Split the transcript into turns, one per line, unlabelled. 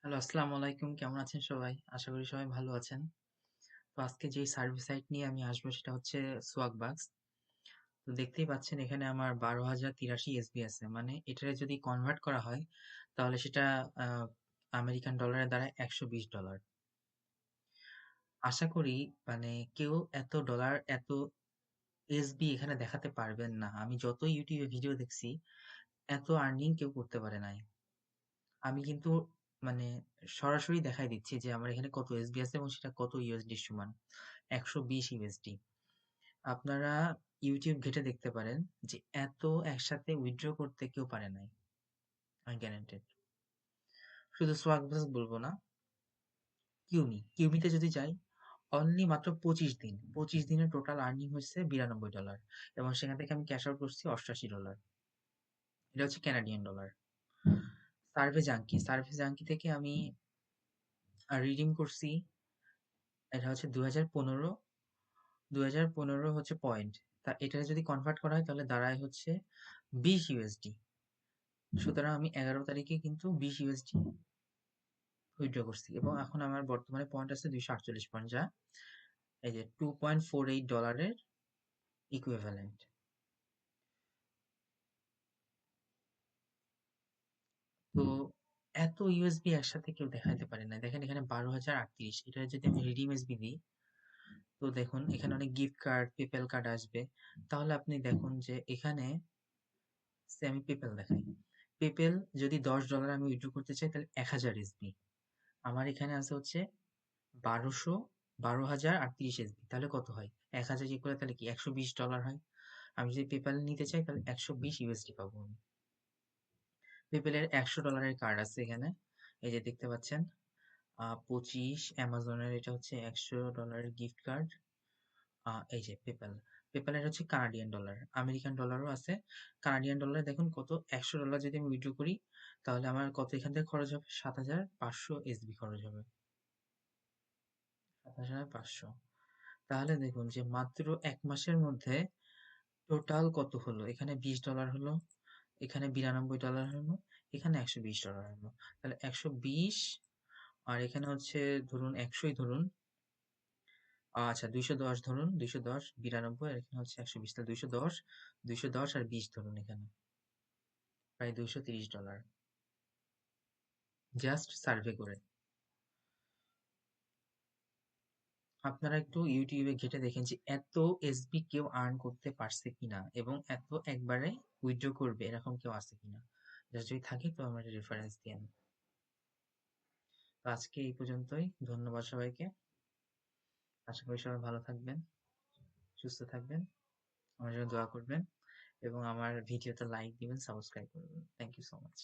Hello, আসসালামু আলাইকুম। কেমন আছেন সবাই? আশা করি সবাই ভালো আছেন। তো আজকে যেই সার্ভিস সাইট নিয়ে আমি আসবো সেটা হচ্ছে সোয়াগবাক্স। তো দেখতেই পাচ্ছেন এখানে আমার ১২,০৮৩ এসবি আছে। মানে এটারে যদি কনভার্ট করা হয় তাহলে সেটা আ আমেরিকান ডলারে দাঁড়ায় $১২০। আশা করি মানে কেউ এত ডলার, এত এসবি এখানে দেখাতে পারবেন না। আমি যত YouTube এ ভিডিও দেখছি, এত আর্নিং কেউ করতে পারে নাই। আমি কিন্তু মানে সরাসরি দেখায় দিচ্ছি যে আমার এখানে কত এসবি আছে এবং সেটা কত ইউএসডি সমান। ১২০ ইউএসডি। আপনারা YouTube ঘেঁটে দেখতে পারেন যে এত একসাথে উইথড্র করতে কেউ পারে নাই। আমি গ্যারান্টেড। শুধু সোয়াগবাস বলব না, কিউমি। কিউমিতে যদি যাই, অনলি মাত্র ২৫ দিন। ২৫ দিনের টোটাল আর্নিং হচ্ছে $৯২ এবং সেখান থেকে আমি ক্যাশ আউট করছি $৮৮। এটা হচ্ছে কানাডিয়ান ডলার। সার্ভে জাঙ্কি থেকে আমি রিডিম করছি, এটা হচ্ছে ২০১৫ ২০১৫ হচ্ছে পয়েন্ট। তা এটা যদি কনভার্ট করা হয় তাহলে দাঁড়ায় হচ্ছে ২০ ইউএসডি। সুতরাং আমি ১১ তারিখে কিন্তু ২০ ইউএসডি উইথড্র করছি এবং এখন আমার বর্তমানে পয়েন্ট আছে ২৪৮ পয়েন্ট, যা এই যে $2.48 ইকুইভ্যালেন্ট। তো এত ইউএসবি একসাথে কেউ দেখাইতে পারে না। দেখেন এখানে ১২,০৩৮। এটা যদি আমি রিডিম এসবি দিই, তো দেখুন এখানে অনেক গিফট কার্ড, পেপ্যাল কার্ড আসবে। তাহলে আপনি দেখুন যে এখানে আমি পেপ্যাল দেখাই। পেপ্যাল যদি $১০ আমি উইথড্র করতে চাই তাহলে ১,০০০ এসবি। আমার এখানে আছে হচ্ছে ১২,০৩৮ এসবি। তাহলে কত হয়? ১,০০০ ইয়ে করে তাহলে কি $১২০ হয়? আমি যদি পেপ্যাল নিতে চাই তাহলে ১২০ ইউএসডি পাবো আমি। পেপ্যালের $১০০ এর কার্ড আছে এখানে। এই যে দেখতে পাচ্ছেন। ২৫ অ্যামাজনের এটা হচ্ছে $১০০ গিফট কার্ড। এই যে পেপ্যাল। পেপ্যালের হচ্ছে কানাডিয়ান ডলার। আমেরিকান ডলারও আছে। কানাডিয়ান ডলারে দেখুন কত, $১০০ যদি আমি উইথড্র করি তাহলে আমার কত এখান থেকে খরচ হবে? ৭,৫০০ এসবি খরচ হবে। ৭,৫০০। তাহলে দেখুন যে মাত্র ১ মাসের মধ্যে টোটাল কত হলো? এখানে $২০ হলো, এখানে $৯২ হলো, এখানে $১২০ হলো। তাহলে ১২০ আর এখানে হচ্ছে ধরুন ১০০ই ধরুন। আচ্ছা ২১০ ধরুন, ২১০, ৯২ আর এখানে হচ্ছে ১২০। তাহলে ২১০, ২১০ আর ২০ ধরুন এখানে। প্রায় $২৩০ জাস্ট সার্ভে করে। আপনারা একটু ইউটিউবে ঘেঁটে দেখেন যে এত এসবি কেউ আর্ন করতে পারছে কিনা এবং এত একবারে উইথড্র করবে এরকম কেউ আছে কিনা। যদি থাকে তো আমার রেফারেন্স দিয়েন। তো আজকে এই পর্যন্তই। ধন্যবাদ সবাইকে। আশা করি সবাই ভালো থাকবেন, সুস্থ থাকবেন, আমার জন্য দোয়া করবেন এবং আমার ভিডিওতে লাইক দিবেন, সাবস্ক্রাইব করবেন। Thank you so much.